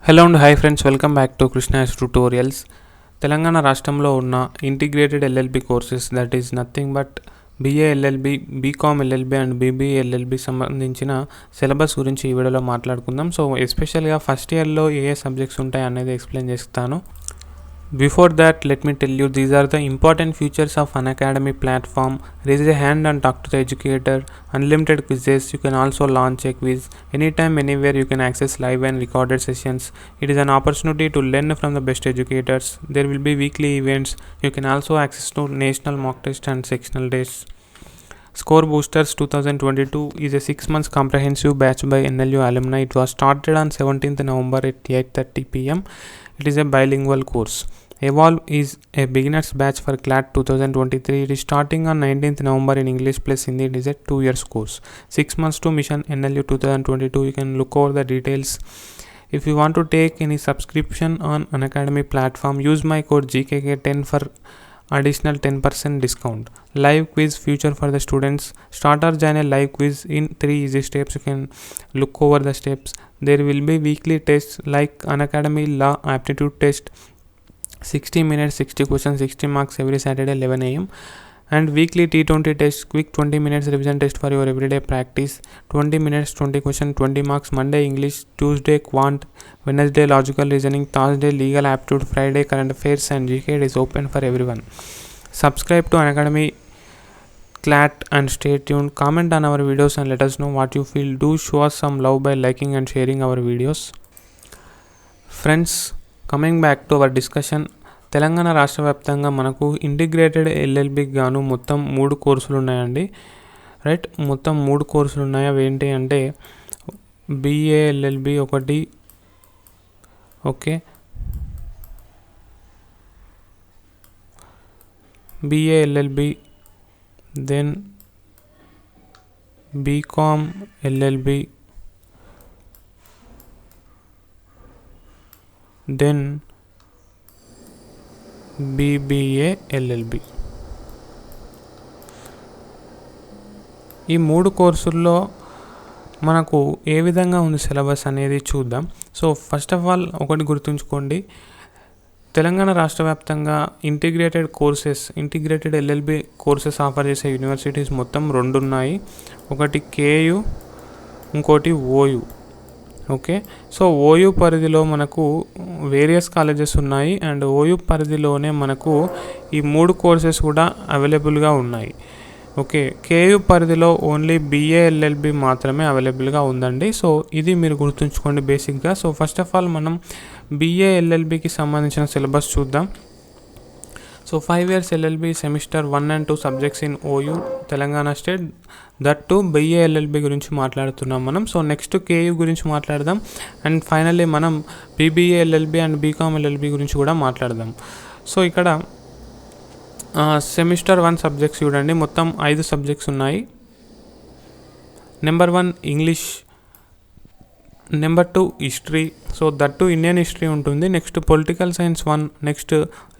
Hello and hi friends, welcome back to Krishna's tutorials. Telangana రాష్ట్రంలో ఉన్న integrated LLB courses, that is nothing but BA LLB, BCom LLB and BBA LLB సంబంధించిన syllabus గురించి ఈ వీడియోలో మాట్లాడుకుందాం. So ఎస్పెషల్గా ఫస్ట్ ఇయర్లో ఏ సబ్జెక్ట్స్ ఉంటాయి అనేది ఎక్స్ప్లెయిన్ చేస్తాను. Before that, let me tell you, these are the important features of Unacademy platform. Raise a hand and talk to the educator. Unlimited quizzes. You can also launch a quiz anytime, anywhere. You can access live and recorded sessions. It is an opportunity to learn from the best educators. There will be weekly events. You can also access to national mock test and sectional tests. Score Boosters 2022 is a 6 months comprehensive batch by NLU alumni. It was started on 17th November at 8:30 p.m. It is a bilingual course. Evolve is a beginner's batch for CLAT 2023. It is starting on 19th November in English plus Hindi. It is a 2 years course. 6 months to Mission NLU 2022. You can look over the details. If you want to take any subscription on Unacademy platform, use my code GKK10 for additional 10% discount. Live quiz future for the students. Starter join a live quiz in 3 easy steps. You can look over the steps. There will be weekly tests like Unacademy Law Aptitude Test, 60 minutes, 60 questions, 60 marks every Saturday 11 am, and weekly T20 test, quick 20 minutes revision test for your everyday practice, 20 minutes, 20 questions, 20 marks. Monday English, Tuesday Quant, Wednesday Logical Reasoning, Thursday Legal Aptitude, Friday Current Affairs and GK. is open for everyone. Subscribe to Unacademy CLAT and stay tuned. Comment on our videos and let us know what you feel. Do show us some love by liking and sharing our videos. Friends, coming back to our discussion. Telangana రాష్ట్ర వ్యాప్తంగా మనకు integrated ఎల్ఎల్బికి గాను మొత్తం 3 కోర్సులు ఉన్నాయండి. Right, మొత్తం 3 కోర్సులు ఉన్నాయి. అవి ఏంటి అంటే బిఏ ఎల్ఎల్బి ఒకటి, okay, BA LLB, then BCom LLB, then BBA LLB. ఈ 3 కోర్సుల్లో మనకు ఏ విధంగా ఉంది సిలబస్ అనేది చూద్దాం. సో ఫస్ట్ ఆఫ్ ఆల్ ఒకటి గుర్తుంచుకోండి, తెలంగాణ రాష్ట్ర వ్యాప్తంగా ఇంటిగ్రేటెడ్ ఎల్ఎల్బి కోర్సెస్ ఆఫర్ చేసే యూనివర్సిటీస్ మొత్తం 2 ఉన్నాయి. ఒకటి కేయు, ఇంకోటి ఓయు. ఓకే, సో ఓయూ పరిధిలో మనకు వేరియస్ కాలేజెస్ ఉన్నాయి అండ్ ఓయూ పరిధిలోనే మనకు ఈ 3 కోర్సెస్ కూడా అవైలబుల్గా ఉన్నాయి. ఓకే, కేయూ పరిధిలో ఓన్లీ బిఏ ఎల్ఎల్బి మాత్రమే అవైలబుల్గా ఉందండి. సో ఇది మీరు గుర్తుంచుకోండి బేసిక్గా. సో ఫస్ట్ ఆఫ్ ఆల్ మనం బిఏ ఎల్ఎల్బికి సంబంధించిన సిలబస్ చూద్దాం. So 5 years LLB semester 1 and 2 subjects in OU Telangana state, that too BA LLB గురించి మాట్లాడుతున్నాం మనం. సో నెక్స్ట్ కేయూ గురించి మాట్లాడదాం అండ్ ఫైనల్లీ మనం BBA LLB and BCom LLB గురించి కూడా మాట్లాడదాం. సో ఇక్కడ సెమిస్టర్ 1 సబ్జెక్ట్స్ చూడండి, మొత్తం 5 సబ్జెక్ట్స్ ఉన్నాయి. Number 1 English, number 2 history, so that to Indian history ఉంటుంది. Next political science 1, next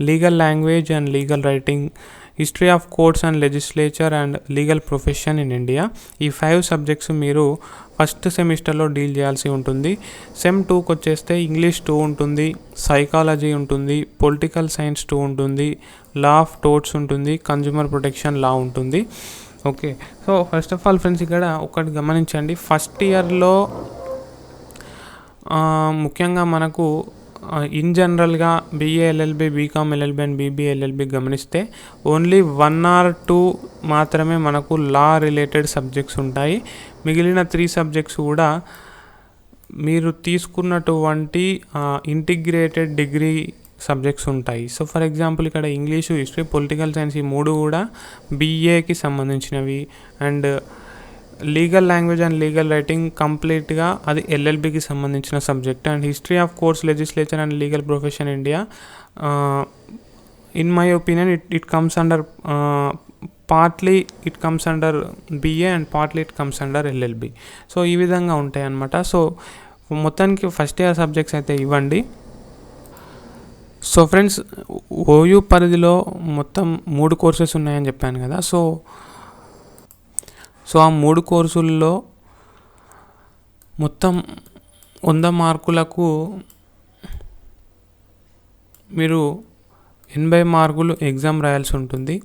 legal language and legal writing, history of courts and legislature and legal profession in India. ఈ 5 subjects మీరు first సెమిస్టర్లో deal చేయాల్సి ఉంటుంది. Sem 2కి వచ్చేస్తే English 2 ఉంటుంది, psychology ఉంటుంది, పొలిటికల్ సైన్స్ 2 ఉంటుంది, లా ఆఫ్ టోర్ట్స్ ఉంటుంది, కన్జ్యూమర్ ప్రొటెక్షన్ లా ఉంటుంది. Okay, so first of all friends ఇక్కడ ఒకటి గమనించండి, ఫస్ట్ ఇయర్లో ముఖ్యంగా మనకు ఇన్ జనరల్గా BA LLB, BCom LLB and BBA LLB గమనిస్తే ఓన్లీ 1 or 2 మాత్రమే మనకు లా రిలేటెడ్ సబ్జెక్ట్స్ ఉంటాయి. మిగిలిన 3 సబ్జెక్ట్స్ కూడా మీరు తీసుకున్నటువంటి ఇంటిగ్రేటెడ్ డిగ్రీ సబ్జెక్ట్స్ ఉంటాయి. సో ఫర్ ఎగ్జాంపుల్ ఇక్కడ ఇంగ్లీషు, హిస్టరీ, పొలిటికల్ సైన్స్ ఈ 3 కూడా బిఏకి సంబంధించినవి and legal language and legal writing కంప్లీట్గా అది ఎల్ఎల్బికి సంబంధించిన subject and history of courts, legislature and legal profession India, in my opinion it comes under partly it comes under BA and partly it comes under LLB. So ఈ విధంగా ఉంటాయి అన్నమాట. So మొత్తానికి first year subjects అయితే ఇవ్వండి. So friends, OU పరిధిలో మొత్తం 3 courses ఉన్నాయని చెప్పాను కదా. సో ఆ 3 కోర్సుల్లో మొత్తం 100 మార్కులకు మీరు 80 మార్కులు ఎగ్జామ్ రాయాల్సి ఉంటుంది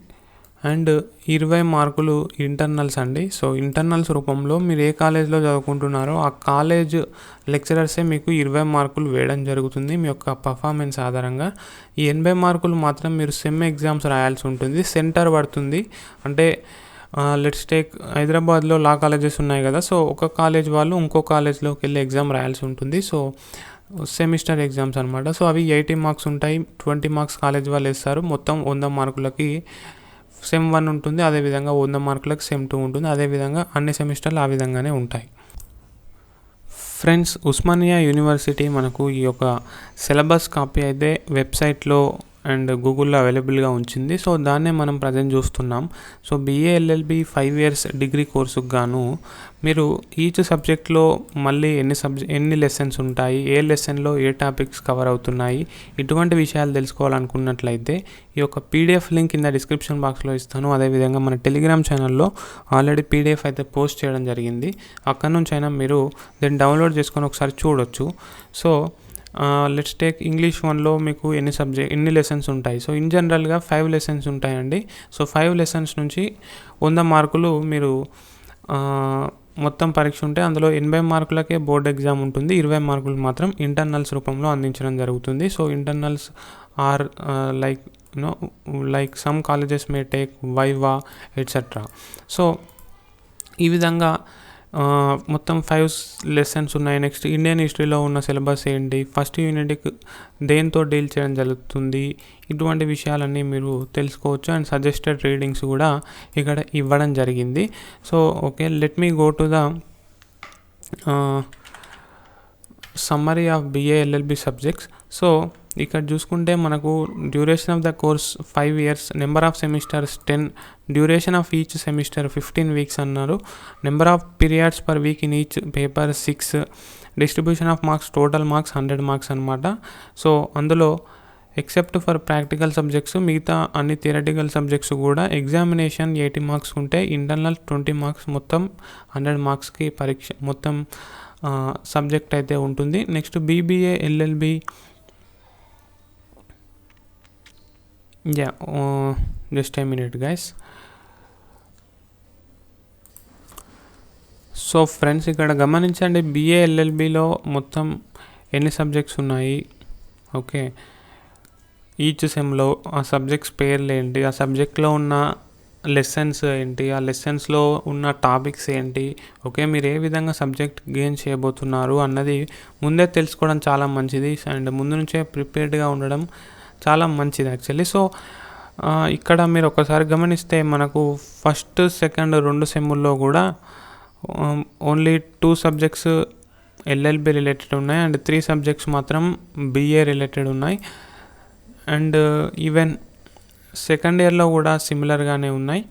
అండ్ 20 మార్కులు ఇంటర్నల్స్ అండి. సో ఇంటర్నల్స్ రూపంలో మీరు ఏ కాలేజ్లో చదువుకుంటున్నారో ఆ కాలేజ్ లెక్చరర్సే మీకు 20 మార్కులు వేయడం జరుగుతుంది మీ యొక్క పర్ఫార్మెన్స్ ఆధారంగా. ఈ 80 మార్కులు మాత్రం మీరు సెమ్ ఎగ్జామ్స్ రాయాల్సి ఉంటుంది. సెంటర్ పడుతుంది. అంటే లెట్స్ టేక్ హైదరాబాద్లో లా కాలేజెస్ ఉన్నాయి కదా, సో ఒక కాలేజ్ వాళ్ళు ఇంకో కాలేజ్లోకి వెళ్ళి ఎగ్జామ్ రాయాల్సి ఉంటుంది. సో సెమిస్టర్ ఎగ్జామ్స్ అనమాట. సో అవి 80 మార్క్స్ ఉంటాయి. 20 మార్క్స్ కాలేజ్ వాళ్ళు వేస్తారు. మొత్తం 100 మార్కులకి సెమ్ 1 ఉంటుంది. అదేవిధంగా 100 మార్కులకు సెమ్ 2 ఉంటుంది. అదేవిధంగా అన్ని సెమిస్టర్లు ఆ విధంగానే ఉంటాయి. ఫ్రెండ్స్, ఉస్మానియా యూనివర్సిటీ మనకు ఈ యొక్క సిలబస్ కాపీ అయితే వెబ్సైట్లో అండ్ గూగుల్లో అవైలబుల్గా ఉంచింది. సో దాన్నే మనం ప్రజెంట్ చూస్తున్నాం. So BA LLB 5 years degree కోర్సుకు గాను మీరు ఈచ్ సబ్జెక్ట్లో మళ్ళీ ఎన్ని లెసన్స్ ఉంటాయి, ఏ లెసన్లో ఏ టాపిక్స్ కవర్ అవుతున్నాయి, ఇటువంటి విషయాలు తెలుసుకోవాలనుకున్నట్లయితే ఈ యొక్క PDF లింక్ కింద డిస్క్రిప్షన్ బాక్స్లో ఇస్తాను. అదేవిధంగా మన టెలిగ్రామ్ ఛానల్లో ఆల్రెడీ PDF అయితే పోస్ట్ చేయడం జరిగింది. అక్కడ నుంచి అయినా మీరు దీన్ని డౌన్లోడ్ చేసుకొని ఒకసారి చూడొచ్చు. సో లెట్స్ టేక్ ఇంగ్లీష్ 1లో మీకు ఎన్ని లెసన్స్ ఉంటాయి. సో ఇన్ జనరల్గా 5 లెసన్స్ ఉంటాయండి. సో 5 లెసన్స్ నుంచి 100 మార్కులు మీరు మొత్తం పరీక్ష ఉంటే అందులో 80 మార్కులకే బోర్డ్ ఎగ్జామ్ ఉంటుంది. 20 మార్కులు మాత్రం ఇంటర్నల్స్ రూపంలో అందించడం జరుగుతుంది. సో internals are like some colleges may take viva etcetera. So ఈ విధంగా మొత్తం 5 లెసన్స్ ఉన్నాయి. నెక్స్ట్ ఇండియన్ హిస్టరీలో ఉన్న సిలబస్ ఏంటి, ఫస్ట్ యూనిట్కి దేంతో డీల్ చేయడం జరుగుతుంది, ఇటువంటి విషయాలన్నీ మీరు తెలుసుకోవచ్చు. అండ్ సజెస్టెడ్ రీడింగ్స్ కూడా ఇక్కడ ఇవ్వడం జరిగింది. So okay, let me go to the summary of BA LLB subjects. So ఇక్కడ చూసుకుంటే మనకు duration of the course 5 years, number of semesters 10, duration of each semester 15 weeks అన్నారు, number of periods per week in each paper 6, distribution of marks total marks 100 marks అనమాట. So అందులో except for practical subjects మిగతా అన్ని theoretical subjects కూడా examination 80 marks ఉంటే internal 20 marks, మొత్తం 100 marksకి పరీక్ష మొత్తం సబ్జెక్ట్ అయితే ఉంటుంది. Next BBA LLB just a minute guys. So friends, ఇక్కడ గమనించండి, BA LLBలో మొత్తం ఎన్ని సబ్జెక్ట్స్ ఉన్నాయి. ఓకే, ఈచ్ సెమ్లో ఆ సబ్జెక్ట్స్ పేర్లు ఏంటి, ఆ సబ్జెక్ట్లో ఉన్న లెసన్స్ ఏంటి, ఆ లెసన్స్లో ఉన్న టాపిక్స్ ఏంటి, ఓకే మీరు ఏ విధంగా సబ్జెక్ట్ గెయిన్ చేయబోతున్నారు అన్నది ముందే తెలుసుకోవడం చాలా మంచిది. అండ్ ముందు నుంచే ప్రిపేర్డ్గా ఉండడం చాలా మంచిది యాక్చువల్లీ. సో ఇక్కడ మీరు ఒకసారి గమనిస్తే మనకు ఫస్ట్ సెకండ్ 2 సెమ్ముల్లో కూడా ఓన్లీ 2 సబ్జెక్ట్స్ LLB రిలేటెడ్ ఉన్నాయి అండ్ 3 సబ్జెక్ట్స్ మాత్రం BA రిలేటెడ్ ఉన్నాయి. అండ్ ఈవెన్ సెకండ్ ఇయర్లో కూడా సిమిలర్గానే ఉన్నాయి.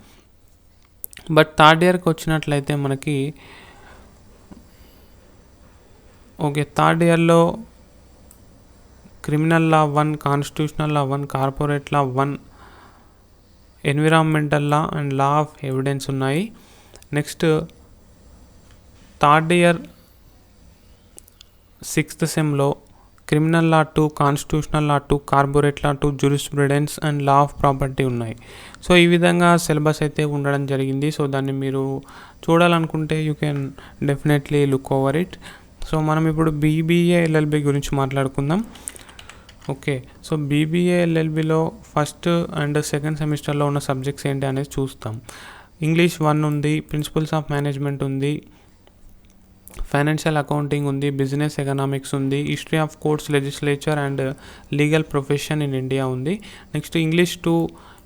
బట్ థర్డ్ ఇయర్కి వచ్చినట్లయితే మనకి ఓకే, థర్డ్ ఇయర్లో criminal law 1, constitutional law 1, corporate law 1, environmental law and law of evidence ఉన్నాయి. నెక్స్ట్ థర్డ్ ఇయర్ 6th సెమ్లో criminal law 2, constitutional law 2, corporate law 2, jurisprudence and law of property ఉన్నాయి. So ఈ విధంగా syllabus అయితే ఉండడం జరిగింది. So దాన్ని మీరు చూడాలనుకుంటే you can definitely look over it. So మనం ఇప్పుడు BBA LLB గురించి మాట్లాడుకుందాం. ఓకే, సో BBA LLBలో ఫస్ట్ అండ్ సెకండ్ సెమిస్టర్లో ఉన్న సబ్జెక్ట్స్ ఏంటి అనేది చూస్తాం. ఇంగ్లీష్ 1 ఉంది, ప్రిన్సిపల్స్ ఆఫ్ మేనేజ్మెంట్ ఉంది, ఫైనాన్షియల్ అకౌంటింగ్ ఉంది, బిజినెస్ ఎకనామిక్స్ ఉంది, history of courts, legislature and legal profession in India ఉంది. Next English 2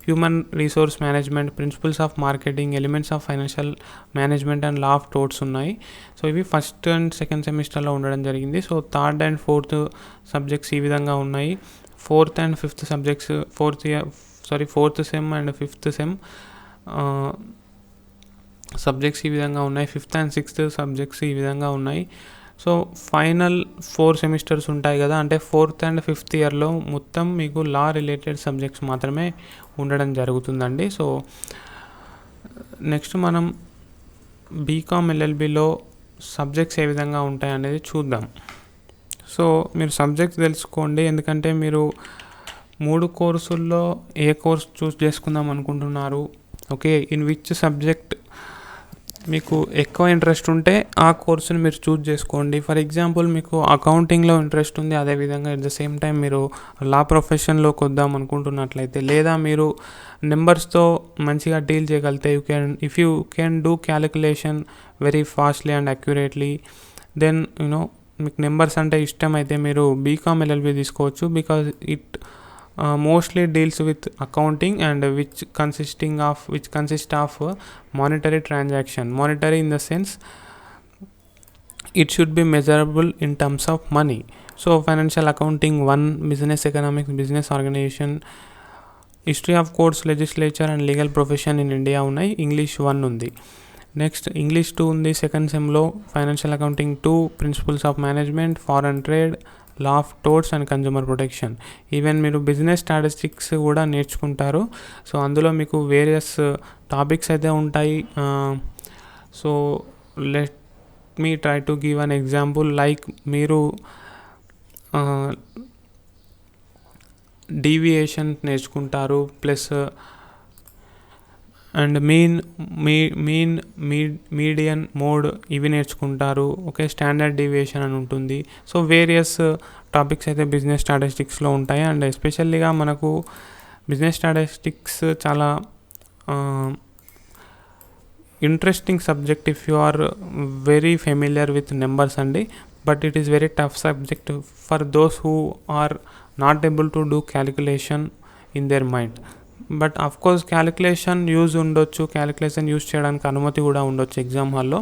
human resource management, principles of marketing, elements of financial management and law of టోర్ట్స్ ఉన్నాయి. So ఇవి first and second సెమిస్టర్లో ఉండడం జరిగింది. So third and fourth subjects ఈ విధంగా ఉన్నాయి. Fourth and fifth subjects fourth sem and fifth sem subjects ఈ విధంగా ఉన్నాయి. ఫిఫ్త్ అండ్ సిక్స్త్ సబ్జెక్ట్స్ ఈ విధంగా ఉన్నాయి. సో ఫైనల్ 4 సెమిస్టర్స్ ఉంటాయి కదా, అంటే 4th and 5th ఇయర్లో మొత్తం మీకు లా రిలేటెడ్ సబ్జెక్ట్స్ మాత్రమే ఉండడం జరుగుతుందండి. సో నెక్స్ట్ మనం BCom LLBలో సబ్జెక్ట్స్ ఏ విధంగా ఉంటాయి అనేది చూద్దాం. సో మీరు సబ్జెక్ట్స్ తెలుసుకోండి, ఎందుకంటే మీరు 3 కోర్సుల్లో ఏ కోర్స్ చూస్ చేసుకుందాం అనుకుంటున్నారు? ఓకే, ఇన్ విచ్ సబ్జెక్ట్ మీకు ఎక్కువ ఇంట్రెస్ట్ ఉంటే ఆ కోర్సుని మీరు చూస్ చేసుకోండి. ఫర్ ఎగ్జాంపుల్ మీకు అకౌంటింగ్లో ఇంట్రెస్ట్ ఉంది, అదేవిధంగా ఎట్ ద సేమ్ టైం మీరు లా ప్రొఫెషన్లోకి వద్దాం అనుకుంటున్నట్లయితే, లేదా మీరు నెంబర్స్తో మంచిగా డీల్ చేయగలిగితే if you can do calculation very fastly and accurately, then మీకు నెంబర్స్ అంటే ఇష్టం అయితే మీరు బీకామ్ ఎల్ఎల్బి తీసుకోవచ్చు. Because it mostly deals with accounting and which consist of monetary transaction. Monetary in the sense it should be measurable in terms of money. So financial accounting 1, business economics, business organization, history of courts, legislature and legal profession in India ఉన్నాయి. English 1 ఉంది. Next English 2 ఉంది second సెమ్లో. Financial accounting 2, principles of management, foreign trade, law of torts and consumer protection. Even మీరు business statistics కూడా నేర్చుకుంటారు. So అందులో మీకు various topics అయితే ఉంటాయి. So let me try to give an example. Like మీరు డీవియేషన్ నేర్చుకుంటారు, ప్లస్ అండ్ మీడియన్ మోడ్ ఇవి నేర్చుకుంటారు. ఓకే, స్టాండర్డ్ డీవియేషన్ అని ఉంటుంది. సో వేరియస్ టాపిక్స్ అయితే బిజినెస్ స్టాటిస్టిక్స్లో ఉంటాయి. అండ్ ఎస్పెషల్లీగా మనకు బిజినెస్ స్టాటిస్టిక్స్ చాలా interesting subject if you are very familiar with numbers అండి. But it is very tough subject for those who are not able to do calculation in their mind. But of course calculation use చేయడానికి అనుమతి కూడా ఉండొచ్చు exam హాల్లో.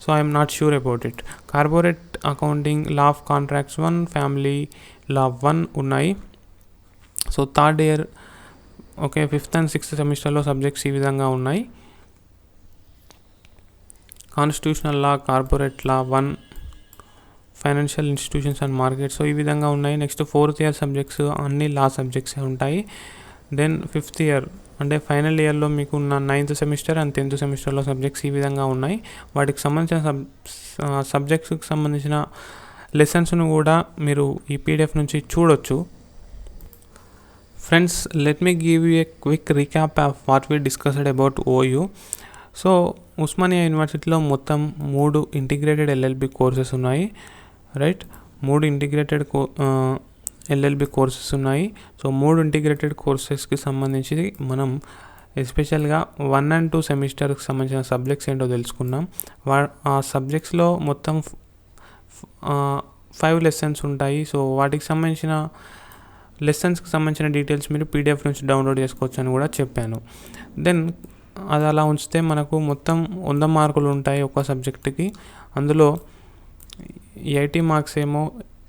So I'm not sure about it. Corporate accounting, law of contracts 1, family law 1 ఉన్నాయి. So third year okay 5th and 6th సెమిస్టర్లో subjects ఈ విధంగా ఉన్నాయి. Constitutional law, corporate law 1, financial institutions and markets. So ఈ విధంగా ఉన్నాయి. Next 4th year subjects అన్ని లా సబ్జెక్ట్సే ఉంటాయి. దెన్ 5th ఇయర్ అంటే ఫైనల్ ఇయర్లో మీకు ఉన్న 9th సెమిస్టర్ అండ్ 10th సెమిస్టర్లో సబ్జెక్ట్స్ ఈ విధంగా ఉన్నాయి. వాటికి సంబంధించిన సబ్జెక్ట్స్కి సంబంధించిన లెసన్స్ను కూడా మీరు ఈ పీడిఎఫ్ నుంచి చూడొచ్చు. Friends, let me give you A quick recap of what we discussed about OU. So Osmania యూనివర్సిటీలో మొత్తం 3 ఇంటిగ్రేటెడ్ ఎల్ఎల్బి కోర్సెస్ ఉన్నాయి. రైట్, 3 ఇంటిగ్రేటెడ్ ఎల్ఎల్బి కోర్సెస్ ఉన్నాయి. సో 3 ఇంటిగ్రేటెడ్ కోర్సెస్కి సంబంధించి మనం ఎస్పెషల్గా 1 and 2 సెమిస్టర్కి సంబంధించిన సబ్జెక్ట్స్ ఏంటో తెలుసుకున్నాం. ఆ సబ్జెక్ట్స్లో మొత్తం 5 లెసన్స్ ఉంటాయి. సో వాటికి సంబంధించిన లెసన్స్కి సంబంధించిన డీటెయిల్స్ మీరు పీడిఎఫ్ నుంచి డౌన్లోడ్ చేసుకోవచ్చు అని కూడా చెప్పాను. దెన్ అది అలా ఉంచితే మనకు మొత్తం 100 మార్కులు ఉంటాయి ఒక్క సబ్జెక్టుకి. అందులో 80 మార్క్స్ ఏమో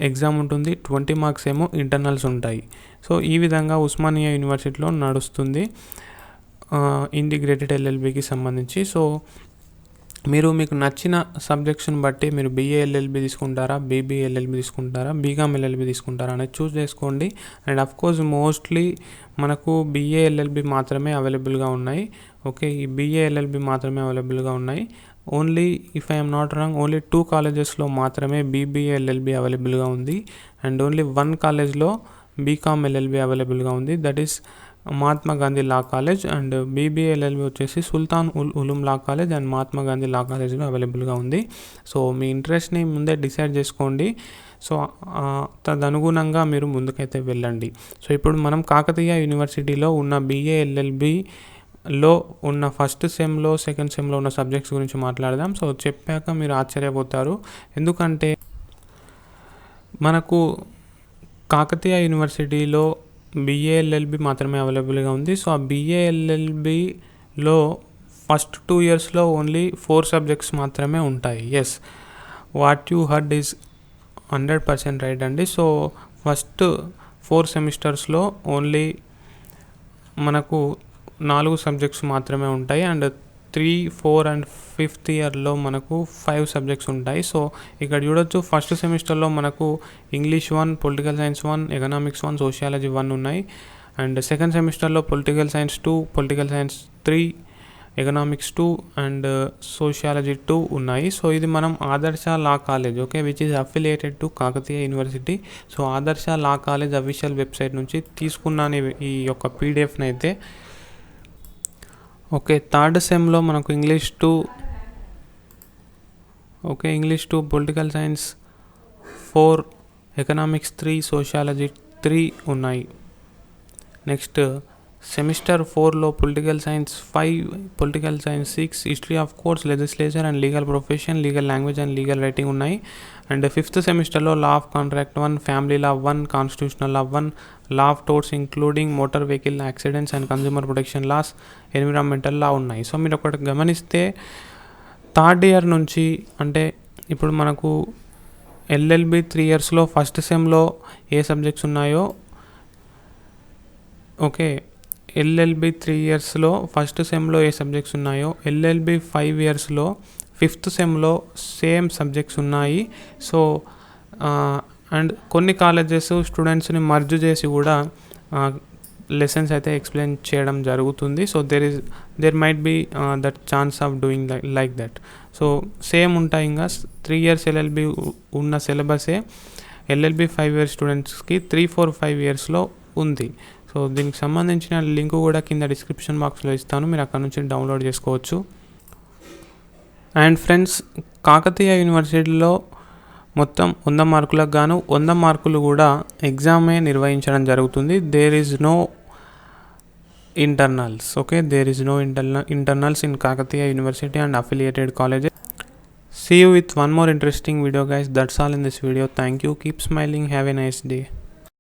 ఎగ్జామ్ ఉంటుంది, 20 మార్క్స్ ఏమో ఇంటర్నల్స్ ఉంటాయి. సో ఈ విధంగా ఉస్మానియా యూనివర్సిటీలో నడుస్తుంది ఇంటిగ్రేటెడ్ ఎల్ఎల్బికి సంబంధించి. సో మీకు నచ్చిన సబ్జెక్ట్స్ని బట్టి మీరు బీఏ ఎల్ఎల్బి తీసుకుంటారా, బీబీఏ ఎల్ఎల్బి తీసుకుంటారా, బీకామ్ ఎల్ఎల్బి తీసుకుంటారా అనేది చూస్ చేసుకోండి. అండ్ అఫ్కోర్స్ మోస్ట్లీ మనకు బీఏ ఎల్ఎల్బి మాత్రమే అవైలబుల్గా ఉన్నాయి. ఓకే, ఈ బీఏ ఎల్ఎల్బి మాత్రమే అవైలబుల్గా ఉన్నాయి. Only if I'm not wrong only 2 కాలేజెస్లో మాత్రమే బీబీఏ ఎల్ఎల్బి అవైలబుల్గా ఉంది. అండ్ ఓన్లీ 1 కాలేజ్లో బీకామ్ ఎల్ఎల్బి అవైలబుల్గా ఉంది. That is Mahatma Gandhi law college. And BBA LLB వచ్చేసి Sultan Uloom law college and Mahatma Gandhi law కాలేజ్లో అవైలబుల్గా ఉంది. సో మీ ఇంట్రెస్ట్ని ముందే డిసైడ్ చేసుకోండి. సో తదనుగుణంగా మీరు ముందుకైతే వెళ్ళండి. సో ఇప్పుడు మనం కాకతీయ యూనివర్సిటీలో ఉన్న బీఏ ఎల్ఎల్బిలో ఉన్న ఫస్ట్ సెమ్లో, సెకండ్ సెమ్లో ఉన్న సబ్జెక్ట్స్ గురించి మాట్లాడదాం. సో చెప్పాక మీరు ఆశ్చర్యపోతారు. ఎందుకంటే మనకు కాకతీయ యూనివర్సిటీలో బీఏ ఎల్ఎల్బి మాత్రమే అవైలబుల్గా ఉంది. సో ఆ బీఏ ఎల్ఎల్బిలో ఫస్ట్ 2 ఇయర్స్లో ఓన్లీ 4 సబ్జెక్ట్స్ మాత్రమే ఉంటాయి. Yes, what you heard is 100% right అండి. సో ఫస్ట్ 4 సెమిస్టర్స్లో ఓన్లీ మనకు 4 సబ్జెక్ట్స్ మాత్రమే ఉంటాయి. అండ్ 3, 4 and 5th ఇయర్లో మనకు 5 సబ్జెక్ట్స్ ఉంటాయి. సో ఇక్కడ చూడొచ్చు, ఫస్ట్ సెమిస్టర్లో మనకు English 1, political science 1, economics 1, sociology 1 ఉన్నాయి. అండ్ సెకండ్ సెమిస్టర్లో political science 2, political science 3 economics 2 and sociology 2 ఉన్నాయి. సో ఇది మనం ఆదర్శ law college okay which is affiliated to Kakatiya university. So ఆదర్శ లా కాలేజ్ అఫీషియల్ వెబ్సైట్ నుంచి తీసుకున్నాను ఈ యొక్క పీడిఎఫ్ని అయితే. ఓకే, థర్డ్ సెమ్లో మనకు English 2 okay English 2 political science 4 economics 3 sociology 3 ఉన్నాయి. నెక్స్ట్ సెమిస్టర్ 4లో political science 5 political science 6 history of courts legislature and legal profession legal language and legal writing ఉన్నాయి. అండ్ ఫిఫ్త్ సెమిస్టర్లో law of contract 1 family law 1 constitutional law 1 law of torts including motor vehicle accidents and consumer protection laws environmental law ఉన్నాయి. So మీరు ఒకటి గమనిస్తే third year నుంచి అంటే ఇప్పుడు మనకు ఎల్ఎల్బి 3 ఇయర్స్లో ఫస్ట్ సెమ్లో ఏ సబ్జెక్ట్స్ ఉన్నాయో ఓకే ఎల్ఎల్బి 3 ఇయర్స్లో ఫస్ట్ సెమ్లో ఏ సబ్జెక్ట్స్ ఉన్నాయో ఎల్ఎల్బి 5 ఇయర్స్లో ఫిఫ్త్ సెమ్లో సేమ్ సబ్జెక్ట్స్ ఉన్నాయి. సో అండ్ కొన్ని కాలేజెస్ స్టూడెంట్స్ని మర్జ్ చేసి కూడా లెసన్స్ అయితే ఎక్స్ప్లెయిన్ చేయడం జరుగుతుంది. So there might be that chance of doing like that. So same ఉంటాయి. ఇంకా 3 ఇయర్స్ ఎల్ఎల్బి ఉన్న సిలబసే ఎల్ఎల్బి 5 ఇయర్స్ స్టూడెంట్స్కి 3, 4, 5 ఇయర్స్లో ఉంది. సో దీనికి సంబంధించిన లింక్ కూడా కింద డిస్క్రిప్షన్ బాక్స్లో ఇస్తాను, మీరు అక్కడ నుంచి డౌన్లోడ్ చేసుకోవచ్చు. అండ్ ఫ్రెండ్స్, కాకతీయ యూనివర్సిటీలో మొత్తం 100 మార్కులకు గాను 100 మార్కులు కూడా ఎగ్జామే నిర్వహించడం జరుగుతుంది. There is no internals. Okay, there is no internals in Kakatiya University and affiliated colleges. See you with one more interesting video guys. That's all in this video. Thank you. Keep smiling. Have a nice day.